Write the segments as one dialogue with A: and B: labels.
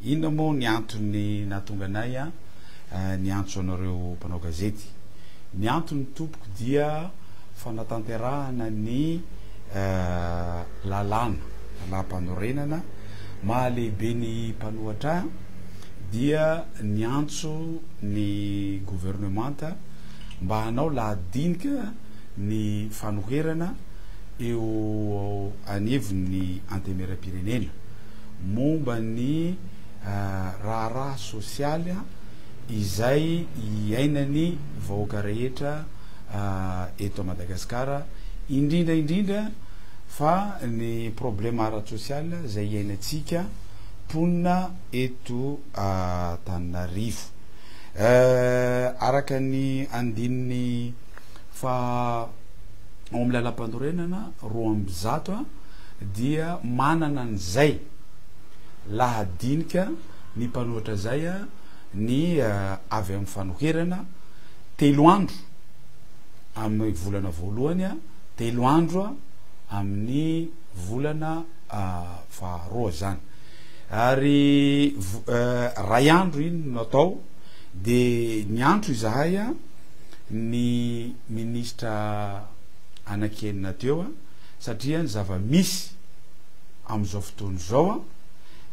A: Inona moa ny antony nahatonga anay ny antso anareo mpanao gazety. Ny antony tompoko dia fanatanterahana ny lalàna lam-panorenana mahalehibe ny mpanohatra dia ny antso ny gouvernemanta mba hanao lahadinika ny fanoherana eo aneviny antemeram-pirenena momba ny raharaha sosialy izay iainany vahoaka rehetra eto Madagasikara, indrindra fa ny problème ara-sosialy zay iainantsika ponina eto Antananarivo. Araka ny andininy fa ao amin'ny lalam-panorenana 200 dia manana an'izay lahadinika ny mpanohatra zay ny avy amin'ny fanoherana 3 andro amin'ny volana voalohany 3 andro amin'ny volana faharoa zany, ary 2 andro iny natao de ny andro izahay ny ministra anakenina teo satria ny zava-misy am'izao fotoana zao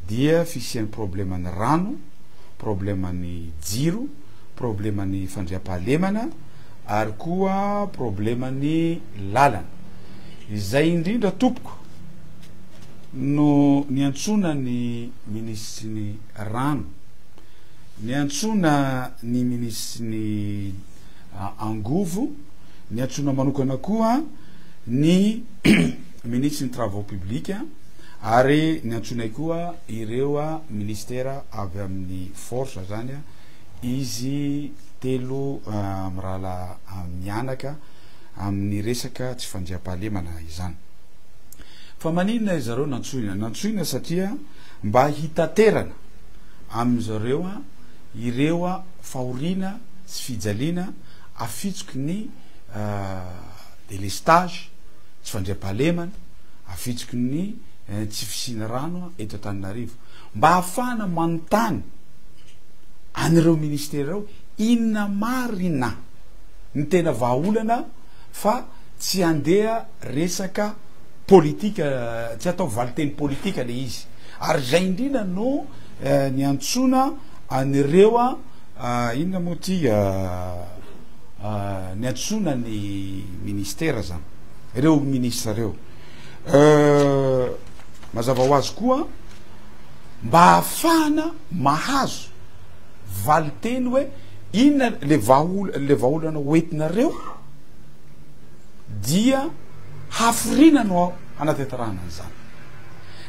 A: dia fisian'ny problemany rano, problemany jiro, problemany fandriam-pahalemana ary koa problemany lalana. Izay indrindra tompoko no niantsona ny ministry ny rano, niantsona ny ministry ny angovo, niantsona manokana koa ny ministry ny travaux publics ary niantsonay koa ireo ministera avy amin'ny force zany izy 3 amirahala mianaka amin'ny resaka tsy fandriam-pahalemana izany. Fa maninona zareo nantsoina satria mba hitaterana amin'zareo ireo fahoriana sy fijaliana afitsoko ny délestage tsy fandriam-pahalemana, afitsoko ny tsy fisina rano eto Antananarivo, mba hafana manontany anireo ministera reo inona marina ny tena vahaolana fa tsy andeha resaka politika, tsy atao valiteny politika le izy. Ary zay indrindra no niantsona anireo inona moa ty niantsona ny ministera zany, ireo ministra reo mazava ho azy koa mba hafana mahazo valiteny hoe inona le vahaolana hoentinareo dia hafirina no anatetarahana an'izany.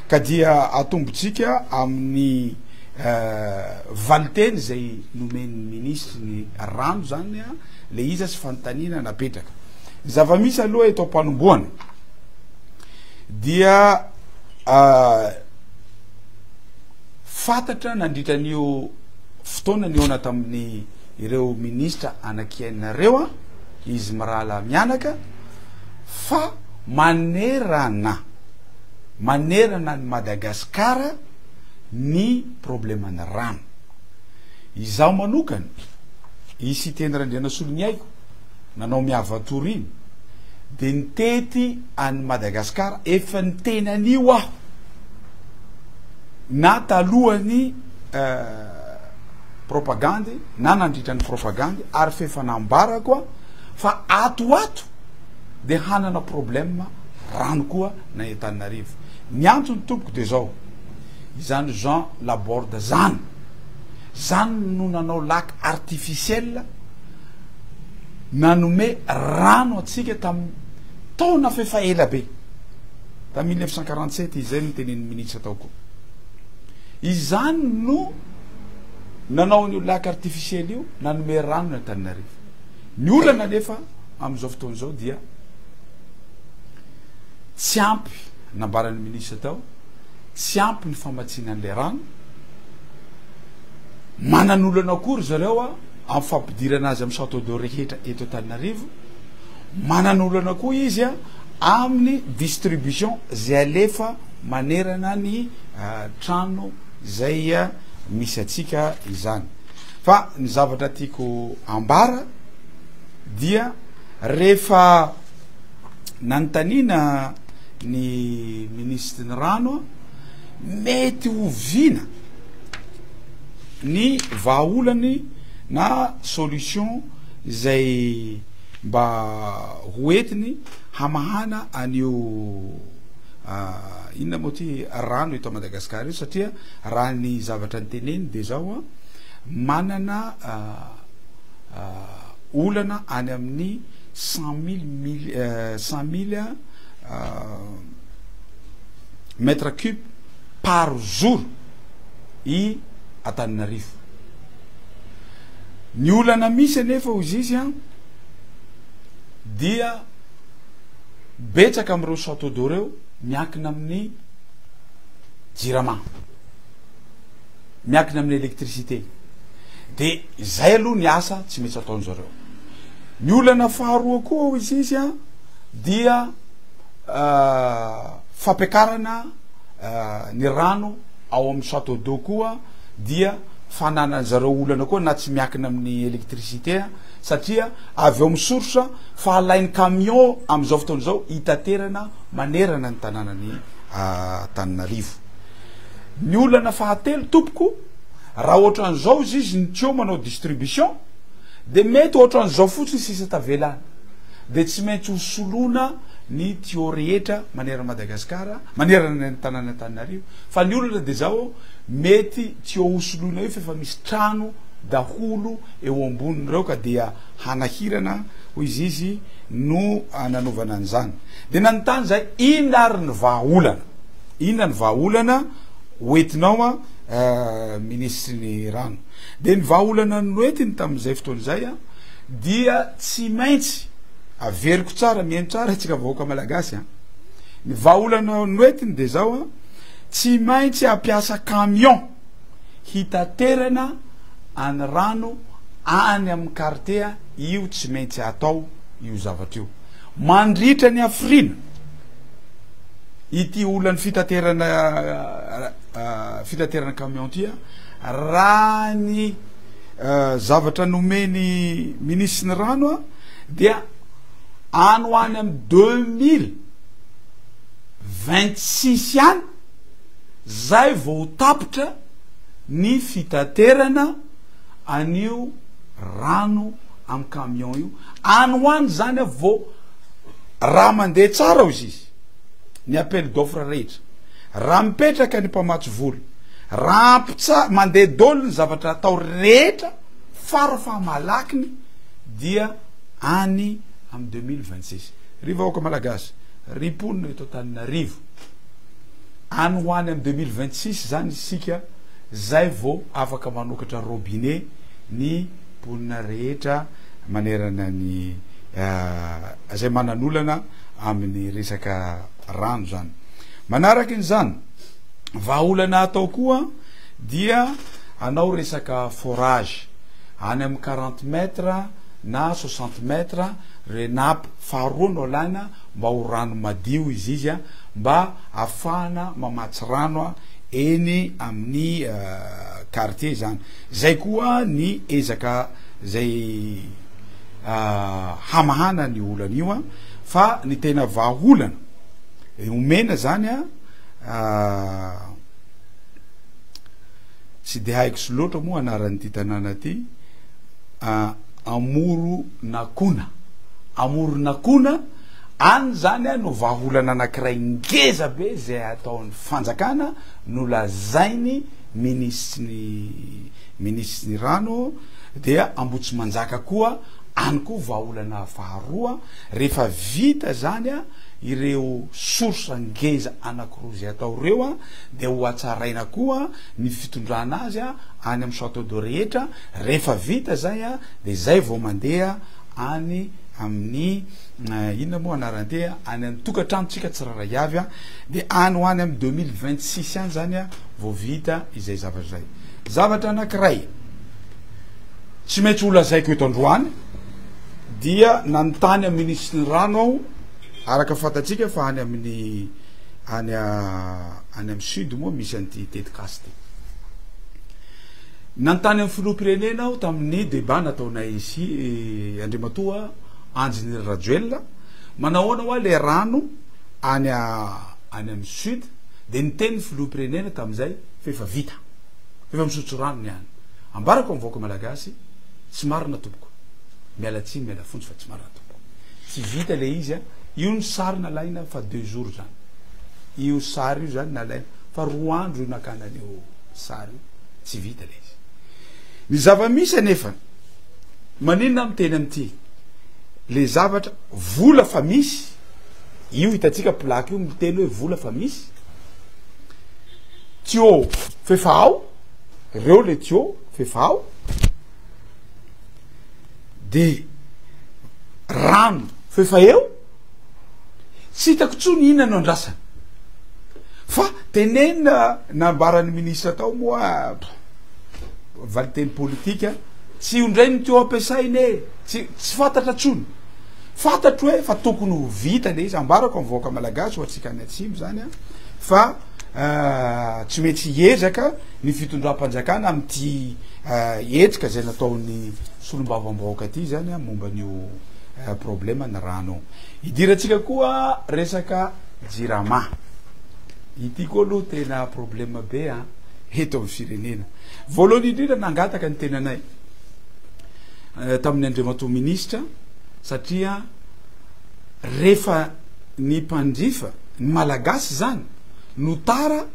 A: Ka dia atombotsika amin'ny valiteny zay nomen'ny ministry ny rano zany le iza sy fanontaniana napetraka. Zava-misy aloha eto am-panomboana dia fantatra nandritra n'io fotoana ny ona tamin'ny ireo ministra anakiainareo izy mirahala mianaka fa manerana ny Madagasikara ny problemany rano. Izaho manokana isy teny Randrianasolo ny aiko nanao miavatory iny de nitety any Madagasikara efa nitenan'io aho na talohany propagandy na nandritra ny propagandy ary fefanambara koa fa atoato de hanana problème rano koa na Antananarivo. Ny antony tompoko de zao izany Jean Laborde zany no nanao lac artificiel nanome rano atsika tam taona fefa ela be ta 1947 izay nitenen'ny ministra tao koa. Izany no nanao io lac artificiel io nanome rano na Antananarivo. Ny olana nefa am'izao fotoana zao dia tsy ampy nambaran'ny ministra tao, tsy ampy ny famatsina an'le rano, manan'olana akory zareo amin'ny fampidirana azy amin'ny château d'eau rehetra eto Antananarivo, manan'olana koa izy amin'ny distribution zay alefa manerana ny trano zay misy atsika izany fa ny zavatra tiako ambara dia rehefa nanontaniana ny ministre ny rano mety ovina ny vahaolany na solution zay mba hoentiny hamahana anio inona moa ty rano eto Madagasikara io satria raha ny zavatra nyteneny de zao manana olana any amin'ny 100 000 mètres cubes par jour i Antananarivo. Ny olana misy anefa ozy izy dia betsaka am'ireo château d'eau reo miankina amin'ny jirama, miankina amin'ny électricité. De zay aloha ny asa tsy metsy ataon'zareo. Ny olana faharoa koa izy dia fampiakarana ny rano ao amin'ny château d'eau koa dia fananan'zareo olana koa na tsy miankina amin'ny électricité satria avy eo misoritra fa alainy camion am'izao fotoana zao itaterana manerana ny tanànany Antananarivo. Ny olana fahatelo tompoko raha ohatran'izao izy ny tio manao distribution de mety ohatran'izao fotsiny sisa tavelana de tsy maintsy hosoloana ny tio rehetra manerana Madagasikara manerana ny tanàna Antananarivo fa ny olana de zao mety tio hosoloana io fa misy trano daholo eo ambonin'ireo ka dia hanahirana hoy izy no ananovana an'izany. De nanontany zay inona ary ny vahaolana, inona ny vahaolana hoentinao ministry ny rano. De ny vahaolana noentiny tamin'izay fotoana zay dia tsy maintsy averiko tsara mihaino tsara tsika vahoaka malagasy ny vahaolana noentiny de zao tsy maintsy ampiasa camion hitaterana any rano any amin'ny quartier io tsy maintsy atao io zavatra io mandritra ny afrina ity olany fitaterana camion tia raha ny zavatra nomeny ministre ny rano dia any ho any amin'ny 2026 any zay vao tapitra ny fitaterana anio rano amin'ny camion io any ho any zany vao raha mandeha tsara ozy izy ny appel d'offre rehetra raha mipetraka ny mpamatsy voly raha mandeha dolo ny zavatra atao rehetra farafa malakiny dia any amin'ny 2026 riva aoka malagasy riponina eto Antananarivo any ho any amin'ny 2026 zany isika zay vao afaka manokatra robinet ny ponina rehetra manerana ny zay mananolana amin'ny resaka rano zany. Manaraky n'izany vahaolana atao koa dia anao resaka forage any amin'ny 40 mètres na 60 mètres renapy faharoa no alaina mba ho rano madio izy mba afahana mamatsy rano eny amin'ny quartier zany. Zay koa ny ezaka zay hamahana ny olana io fa ny tena vahaolana omena zany tsy de haiko sy loatra moa anaran'ity tanàna ty Amoronakona any zany no vahaolana anankiray ngeza be zay ataon'ny fanjakana no lazainy ministry ny rano dia Ambotsy Manjaka koa any koa vahaolana faharoa rehefa vita zany ireo source ngeza anankiroa zay atao reo de ho atsaraina koa ny fitondrana azy any amin'ny château d'eau rehetra rehefa vita zay de zay vao mandeha any amin'ny inona moa anaranteha any amin'ny tokantranontsika tsiraray avy de any ho any amin'ny 2026 any zany vao vita izay zavatra zay. Zavatra anankiray tsy maintsy ola zaiko eto androany dia nanontany amin'ny ministry ny rano aho araka fatatsika fa any amin'ny any amin'ny sud moa misy an'ity tetikasy ty nantany amin'ny filoham-pirenena aho tamin'ny débat nataonay ici Andriamatoa Anjiny Rajoelina manahoana hoa le rano any amin'ny sud de niteny filoham-pirenena tam'izay fefa vita fefa misotro rano ny any ambarako mivoaka malagasy tsy marina tompoko miala tsiny miala fontsy fa tsy marina tompoko tsy vita le izy a io ny sary nalaina fa 2 jours zany io sary io zany nalaina fa 2 andro io nakanan'io sary io tsy vita le izy ny zava-misy anefa maninona miteny am'ty le zavatra vola fa misy io hitatsika plaque io miteny hoe vola fa misy tuyau fefa ao reo le tuyau fefa ao de rano fefa eo tsy hitako tsony ina no andrasana fa tenenina nambaran'ny ministra tao moa valiteny politika tsy ondray ny tuyau ampiasainy e tsy fantatra tsony fantatro hoe fa tokony ho vita le izy ambarako mivoaka malagasy ho atsika any atsimo zany a fa tsy maintsy hiezaka ny fitondram-panjakana am'ty etsika zay nataony solombavambaoaka ty zany a momba an'io problema ny rano idiratsika koa resaka jirama ity koa aloha tena problema be a eto amin'ny firenena voalohany indrindra nangataka ny tenanay tamin'ny Andriamatoa ministra satria rehefa ny mpandrifa ny malagasy zany no tara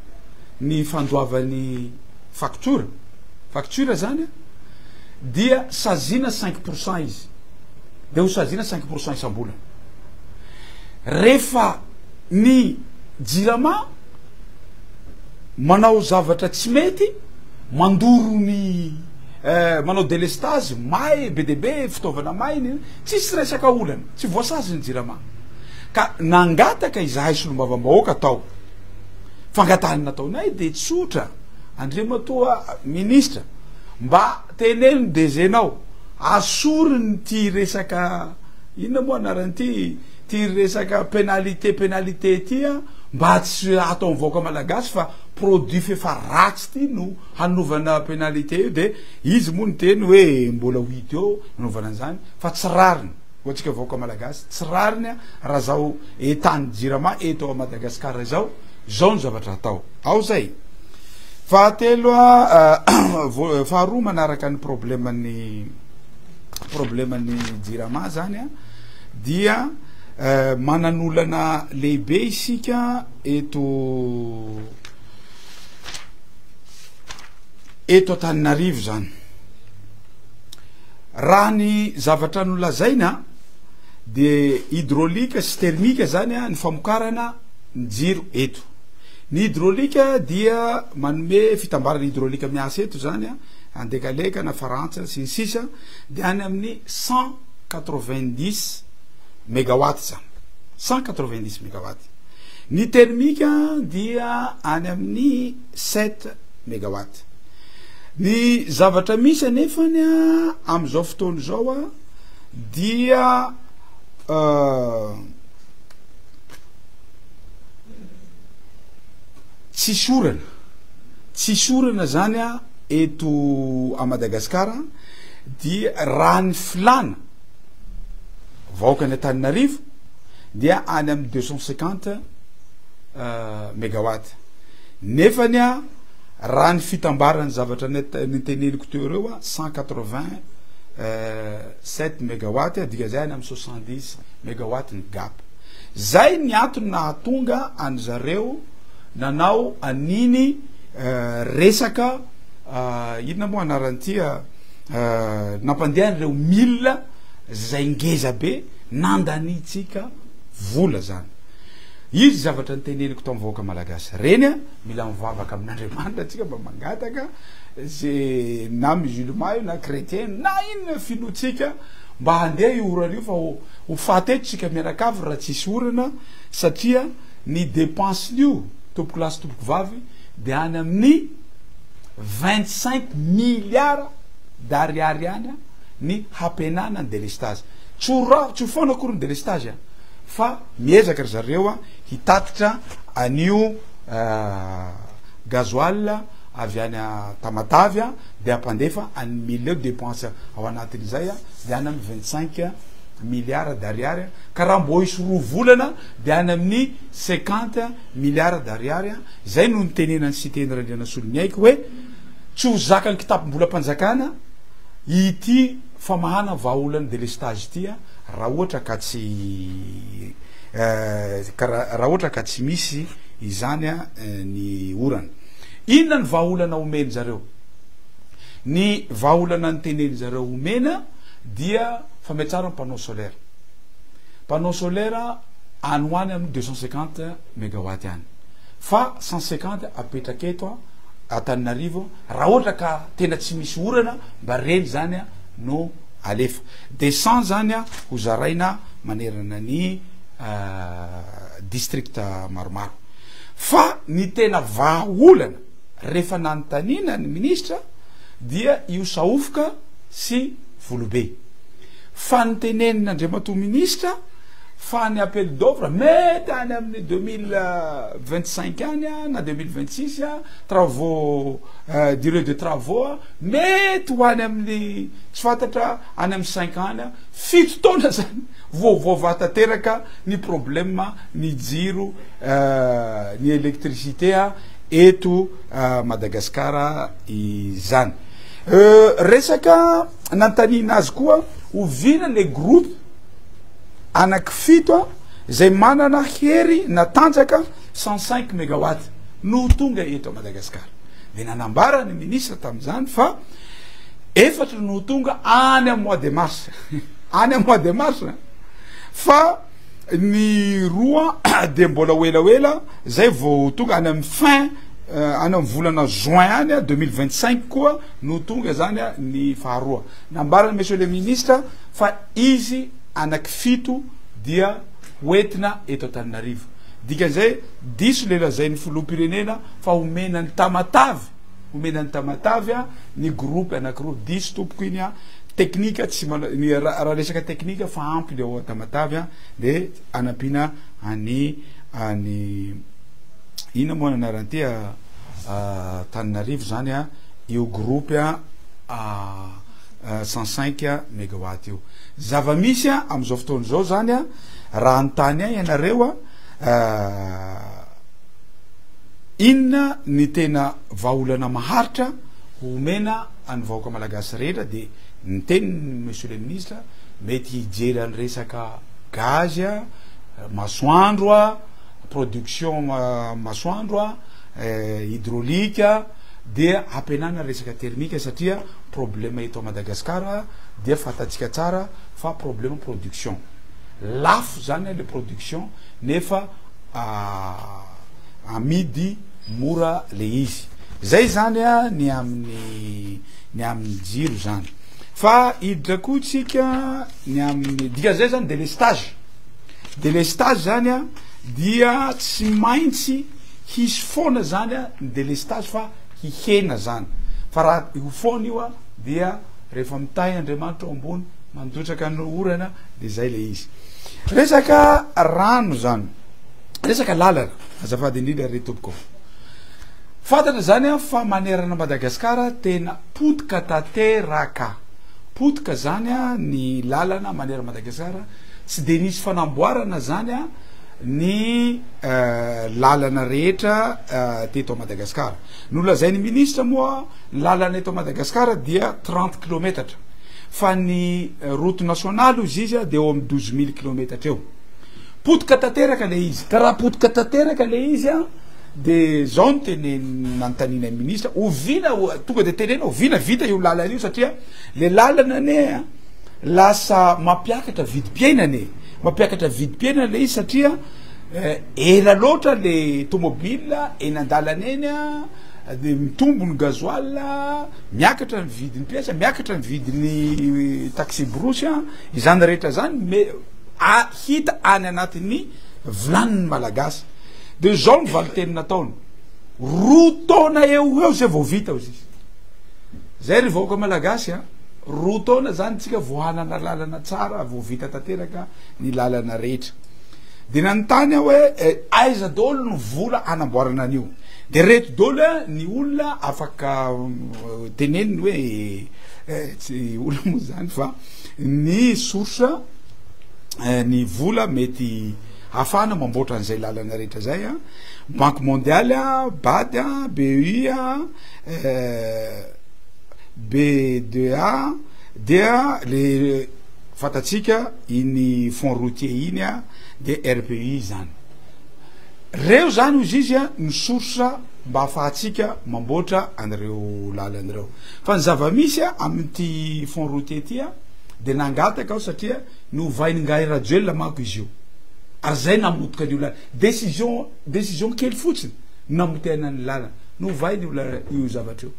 A: ny fandoavan'ny facture zany a dia sazina 5% izy de ho sazina 5% isam-bolana rehefa ny jirama manao zavatra tsy mety mandoro ny manao délestage may be de be fitaovana mainy tsisy resaka olana tsy voasazy ny jirama ka nangataka izahay solombavambahoaka tao fangatahany nataonay de tsotra Andriamatoa ministra mba teneno de zenao asoriny ty resaka inona moa anaran'ity ty resaka penalité tya mba tsy atao mivoaka malagasy fa produit fefa ratsy ty no hanovana penalité io de izy moa ny teny hoe mbola hito eo nanovana an'izany fa tsy rariny ohatsika voaka malagasy tsy rariny a raha zao etany jirama eto a Madagasikara zao ny zavatra atao ao zay fahatelo a faharoa manaraka ny problemany jirama zany a dia mananolana lehibe isika eto Antananarivo zany raha ny zavatra nolazaina de hydraulika sy termika zany a ny famokarana ny jiro eto ny hydraulika dia manome fitambarana hydraulika miasa eto zany a andekaleka na farantsa sy ny sisa de any amin'ny 190 mégawatt zany 190 mégawatt ny termika dia any amin'ny 7 mégawatt ny zavatra misy anefany a am'izao fotoana zao a dia tsy sorana zany a eto a Madagasikara dia raha ny filana vaoaka ny Antananarivo dia any amin'ny 250 mégawatt nefany a raha ny fitambarany zavatra ny teneniko teo reo a 187 mégawatt adika zay any amin'ny 70 mégawatt ny gap zay ny antony nahatonga any zareo nanao aniny resaka inona moa anaran'tya nampandehany reo 1000 zay ngeza be nandanitsika vola zany izy zavatra nyteneniko tao mivoaka malagasy reny a mila mivavaka amin'Andriamanitra atsika mba mangataka ze na musulman io na chrétien na inona finotsika mba handeha iorana io fa ho fatetitsika mianakavy raha tsisy orana satria ny dépense io tompoko lasy tompoko vavy de any amin'ny 25 milliards d'ariary any a ny hampenana ny délestage tsy foana akory ny délestage a fa miezaka ry zareo a hitatitra anio gasoil avy any Tamatavy de ampandefa any mileo dépense ao anatin'izay de any amin'ny 25 milliards d'ariary ka raha mbo isy roa volana de any amin'ny 50 milliards d'ariary zay no nitenenany citeny Randriana Soloniaiky hoe tsy ho zakany kitapom-bola mpanjakana ity famahana vahaolany délestage ity raha ohatra ka tsy raha ohatra ka tsy misy izany ny orana. Inona ny vahaolana omeny zareo? Ny vahaolana nyteneny zareo omena dia fametrarana panneau solaire. Panneau solaire any hoany amin'ny 250 mégawatt any fa 150 apetraka eto Antananarivo raha ohatra ka tena tsy misy orana mba reny zany no alefa de 100 zany ho zaraina manerana ny district maromaro. Fa ny tena vahaolana rehefa nanontaniana ny ministra dia io saofoka sy volobe. Fa nytenen'Andriamatoa ministra fa ny appel d'offre mety any amin'ny 2025 any na 2026 travaux durée de travaux mety ho any amin'ny tsy fantatra any amin'ny 5 any 7 taona zany vao tanteraka ny problème ny jiro ny électricité eto Madagasikara izany. Resaka nantanina azy koa ovina le groupe anaky fito zay manana hery natanjaka 105 mégawatt no tonga eto Madagasikara. De nanambara ny ministre tam'izany fa efatra no tonga any amin'ny mois de mars any amin'ny mois de mars fa ny roa de mbola welawela zay vao tonga any amin'ny fin any amin'ny volana juin any 2025 koa no tonga zany ny faharoa. Nambarany monsieur le ministre fa izy anaky fito dia hoentina eto Antananarivo. Dikan'izay diso le lazain'ny filoham-pirenena fa omenany Tamatavy ny groupe anakiroa diso tompoko iny teknika tsy ny raha resaka teknika fa ampy le ao Tamatavy de anampina any ina moa anaranty Antananarivo zany io groupe 105 mégawatt io. Zava-misy am'izao fotoana zao zany raha antany ianareo inona ny tena vahaolana maharitra omena any vahoaka malagasy rehetra de ny teniny monsieur le ministre mety hijery any resaka gaz masoandro production masoandro hydraulique de ampenana resaka thermique satria problème eto Madagasikara dia fatatsika tsara fa problème production lafo zany le production nefa amidy mora le izy zay zany ny amin'ny jiro zany fa hiditra koa tsika ny amin'ny dika zay zany délestage zany dia tsy maintsy hisy foana zany ny délestage fa hihena zany fa raha io foana io dia rehefa mitay Andriamanitra ambony mandotraka ny orana de zay le izy. Resaka rano zany, resaka lalana azafady indrindra re tompoko fantatra zany fa manerana Madagasikara tena potika tanteraka potika zany ny lalana manerana Madagasikara tsy de nisy fanamboarana zany ny lalana rehetra teto Madagasikara. Nolazain'ny ministre moa lalana eto Madagasikara dia 30 km fa ny route nationale izy de eo amin'ny 12 000 km eo. Potika tanteraka le izy. Ka raha potika tanteraka le izy de zao no teny nantanina ministre ovina tonga de tenena ovina vita io lalana io satria le lalana ne lasa mampiakatra vidim-piainana le izy satria ela loatra le tomobile eny andalana eny de mitombo ny gasoil miakatra ny vidiny pièce miakatra ny vidiny taxi brosy izany rehetra zany hita any anatin'ny vilaniny malagasy de zao ny valiteny nataony roa taona eo zay vao vita izy zay ry vahoaka malagasy roa taona zany tsika vohanana lalana tsara vao vita tanteraka ny lalana rehetra de nanontany hoe aiza daholo no vola anamboarana an'io de reto dôla ny olona afaka teneniny hoe tsy olona moa zany fa ny source ny vola mety afana mamboatra an'izay lalana rehetra zay a banque mondiale a BAD a BEI a B2A dia le fatatsika iny fonds routier iny a de RPI zany reo zany ozy izy a ny source mba ahafahatsika mamboatra an'ireo lalan'ireo fa ny zava-misy a amin'ity fonds routier ty a de nangataka ao satria novainy ngay rajoelona manko izy io ary zay namotika ny olana décision kely fotsiny namotehana ny lalana novainy io zavatra io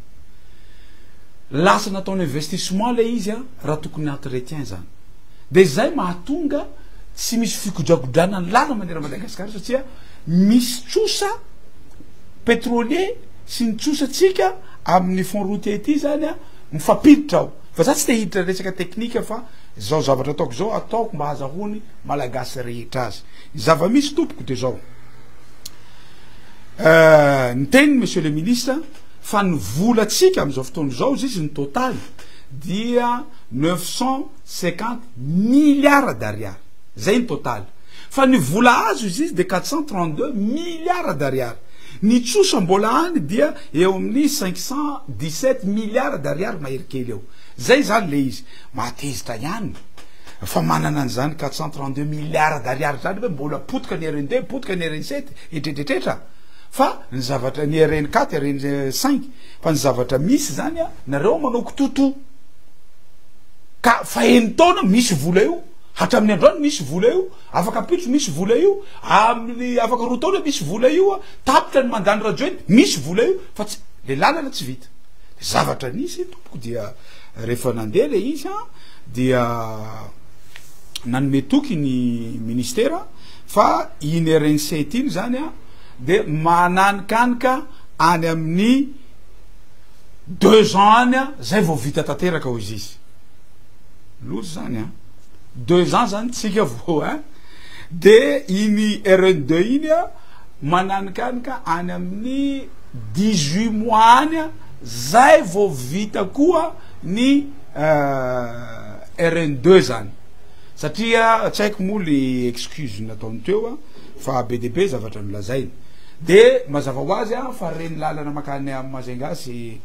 A: lasa nataony investissement le izy a raha tokony entretien zany de zay mahatonga tsy misy fikodragodrana ny lala manera Madagasikara satria misy tsosa pétrolier sy ny tsosatsika amin'ny fonds routier ty zany a mifampiditra ao fa za tsy te hiditra resaka teknika fa zao zavatra ataoko zao ataoko mba hazahony malagasy rehetra azy zava-misy tompoko de zao ny teny monsieur le ministre fa ny volatsika am'izao fotoana zao izy ny total dia 950 milliards d'ariary zay ny total fa ny vola azo izy de 432 milliards d'ariary ny tsosa mbola any dia eo amin'ny 517 milliards d'ariary maherikely eo zay zany le izy matezitra ihany fa manana an'izany 432 milliards d'ariary zany hoe mbola potika ny RN2 potika ny RN7 etretretra fa ny zavatra ny RN4 RN5 fa ny zavatra misy zany a nareo manao kitoto ka fa enitaona misy vola io hatramin'ny androany misy vola io afaka apitso misy vola io amin'ny afaka roa taona misy vola io a tapitra ny mandany radio eny misy vola io fa tsy le lalana tsy vita zavatra nisy tompoko dia rehefa nandeha le izy a dia nanome toky ny ministera fa iny RN7 iny zany a de mananikanika any amin'ny 2 ans any a zay vao vita tanteraka ho izy izy lozy zany a 2 ans zany tsika vao a de iny RN2 iny a mananikanika any amin'ny 18 mois any a zay vao vita koa ny RN2 zany satria tsy haiko moa le excuse nataony teo a fa BDB zavatra milazainy de mazava ho azy a fa reny lalana makany Majunga sy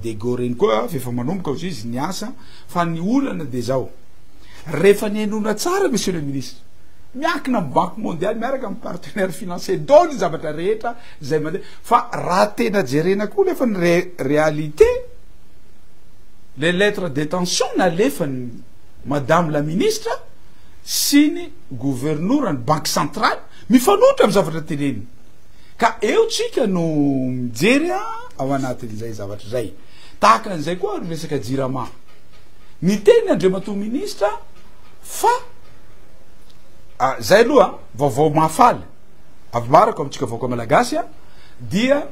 A: Dego reny koa fefa manomboka ozy izy ny asa fa ny olana de zao rehefa nienona tsara monsieur le ministre miakina amin'ny banque mondiale miaraka amin'ny partenaire financier dao ny zavatra rehetra zay mandeha fa raha tena jerena koa lefa ny réalité les lettres d'intention nalefany madame la ministre sy ny gouvernorany banque centrale mifanotra amin'ny zavatra teneny ka eo tsika no mijery ao anatin'izay zavatra zay tahaka an'izay koa resaka jirama ny teny Andriamatoa ministre fa zay aloha vaovao mahafaly avy marako amitsika vaoka malagasy a dia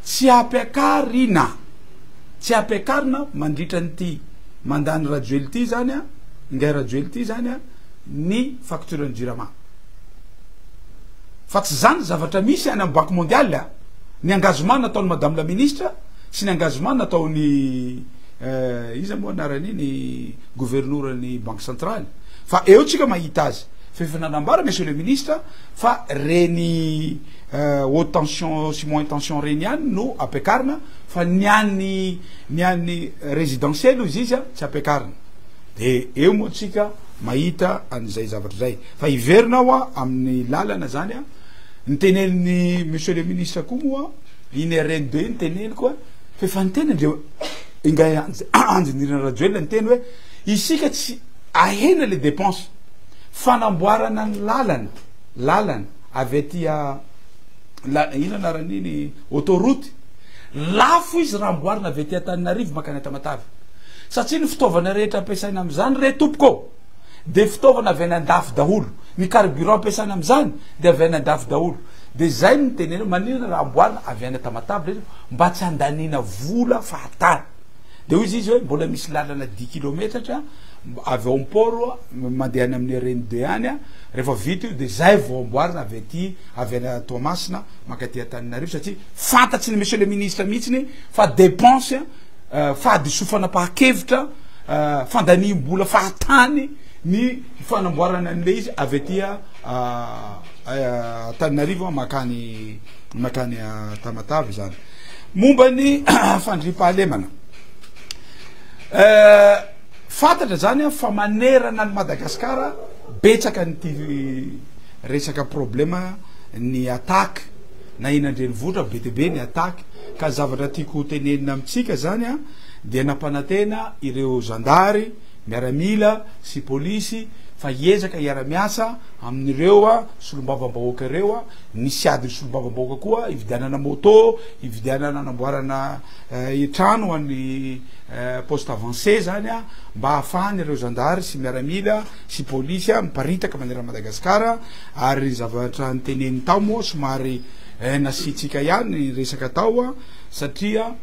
A: tsy ampiakarina mandritra nyty mandany rajoely ty zany a ngay rajoely ty zany a ny facture ny jirama fa tsy zany zavatra misy any amin'ny banque mondiale a ny engagement nataony madame la ministre sy ny engagement nataony iza moa anarany ny gouvernorany banque centrale fa eo tsika mahita azy fefa nanambara monsieur le ministre fa reny haute tension sy moyen tension reny ihany no ampiakarina fa ny any résidentiel izy izy a tsy ampiakarina de eo moa tsika mahita an'izay zavatra zay fa iverina ao a amin'ny lalana zany a niteneniny monsieur le ministre koa moa iny RN2 nyteneny koa fefa niteny ndreo ingay anjinirana rajoelina nyteny hoe isika tsy ahena le dépense fanamboarana ny lalana avy atia ina anaran'iny autoroute lafo izy raha amboarina avy aty Antananarivo makany Tamatavy satria ny fitaovana rehetra ampiasaina am'izany re tompoko de fitaovana avy any andafy daholo ny carburant ampiasaina am'izany de avy any andafy daholo de zay ny tenena manina raha amboarina avy any Tamatavy rehetra mba tsy andanina vola fahatany de hoy izy hoe mbola misy lalana 10 kilomètre avy ao am-poro mandeha any amin'ny reny de any a rehefa vita io de zay vao amboarina avy aty avy any Toamasina makaty Antananarivo satria fantatsy ny monsieur le ministre mihitsiny fa dépense fahadisofana paha-kevitra fandaniam-bola fahatany ny fanamboarana an'le izy avy aty Antananarivo makany Tamatavy zany momba ny fandriam-pahalemana fantatra zany fa manerana ny Madagasikara betsaka nyty resaka problema ny attaque na inandrenivohitra be tebe ny attaque ka zavatra tiako tenenina amitsika zany a dia nampanantena ireo zandary miaramila sy polisy fa hiezaka hiara-miasa amin'ireo a solombavambahoaka ireo a nisy ady solombavambahoaka koa ividianana moto ividianana anamboarana trano any poste avancé zany a mba ahafahany ireo zandary sy miaramila sy polisy a miparitaka manera Madagasikara ary zavatra nyteneny tao moa somary nasitsika ihany resaka tao a satria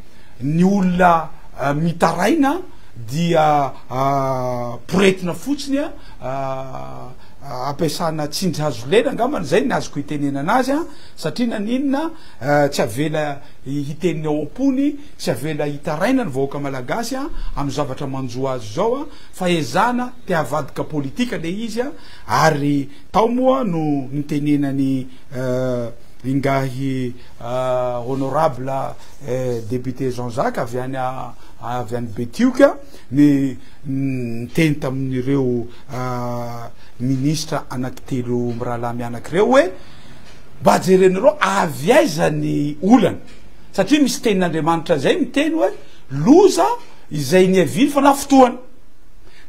A: ny olona mitaraina dia poretina fotsiny a ampiasana tsindry lena angambany zay ny azoko hitenena anazy a satria naninona tsy avela hiteniny ao am-pony tsy avela hitaraina ny vahoaka malagasy a amin'ny zavatra manjoa azy zao a fa ezana te havadika politika le izy a ary tao moa no nitenenany ingahy honorable député Jean-Jacques avy any Betioka ny teny tamin'ireo ministra anankitelo mirahalahy anakireo hoe mba jerenireo avy aiza ny olana satria misy tenin'Andriamanitra zay miteny hoe loza izay niaviny fa nafotoana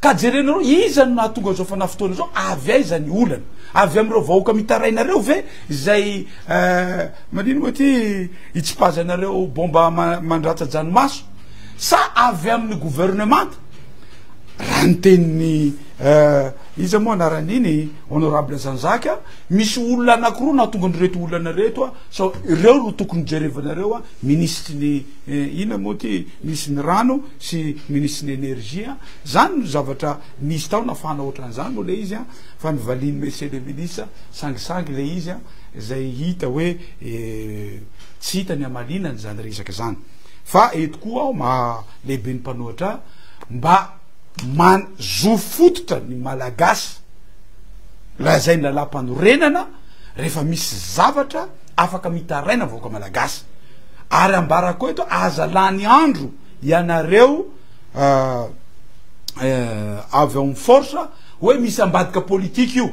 A: ka jerenireo iza no nahatonga zao fa nafotoana zao avy aiza ny olana avy am'ireo vahoaka mitarainareo ve izay manino moa ty hitsipazanareo bomba mandratsa janomaso sa avy amin'ny gouvernement raha ny teniny iza moa anaran'iny honorable Jean-Jacques misy olona anakiroa nahatonga nyreto olana reto a so ireo ro tokony jerevanareo a ministry ny ina moa ty ministry ny rano sy ministry ny énergie zany no zavatra nisy tao nafana ohatran'izany moa le izy a fa mivaliny monsieur le ministre sangisangy le izy a zay hita hoe tsy hitany amalinany zany resaka zany fa eto koa aho ma lehibe ny mpanohatra mba zo fototra ny malagasy lazay ny lalam-panorenana rehefa misy zavatra afaka mitaraina vahoaka malagasy ary ambara koa eto azalany andro ianareo avy amin'ny force hoe misy ambadika politika io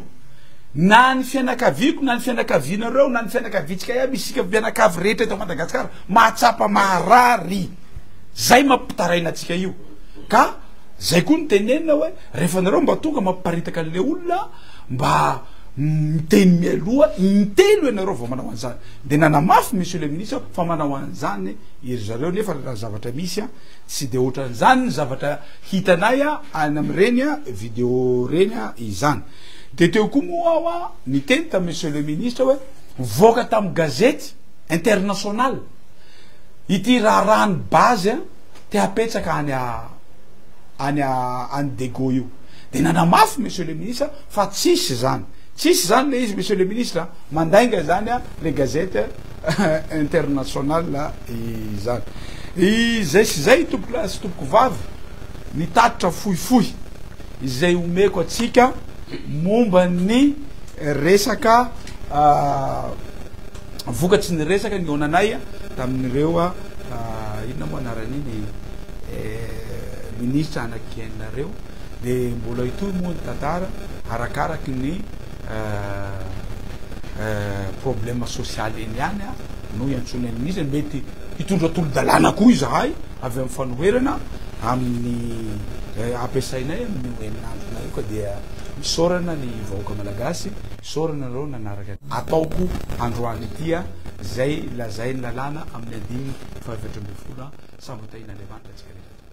A: na ny fianakaviako na ny fianakavianareo na ny fianakavitsika ia misika fianakavy rehetra eto Madagasikara mahatsapa maharary zay mampitaraina atsika io ka zay koa nytenenina hoe rehefa nareo mba tonga mamparitaka an'le olona mba miteny mialoha intelo ianareo vao manao an'izany de nanamafy monsieur le ministre fa manao an'izany iry zareo nefa raha zavatra misy a tsy de ohatran'izany ny zavatra hitanay a any am'ireny a vidéo reny a izany de teo koa moa aho a niteny tamy monsieur le ministre hoe voaka tamy gazety international ity raharahany base a te hapetsaka any Dego io de nanamafy monsieur le ministre fa tsisy zany le izy monsieur le ministre mandainga zany a le gazette international izany izay sy zay tompoko la sy tompoko vavy nitatitra fohifohy izay omeko atsika momba ny resaka vokatsy ny resaka ny onanay tamin'ireo inona moa anaran'iny ministre anakenareo de mbola itoy moa ny tantara arakaraky ny problème social eny ihany a no iantsony any misy mety hitondra tolo-dalàna koa izahay avy amin'ny fanoherana amin'ny ampiasainay amin'ny hoeninandrona io ka dia misaorana ny vahoaka malagasy misaorana reo nanaraka ataoko androany itya zay lazay ny lalàna amin'ny andiny fahaefatra ambin'ny folo sambotaina Andriamanitra tsika rehetra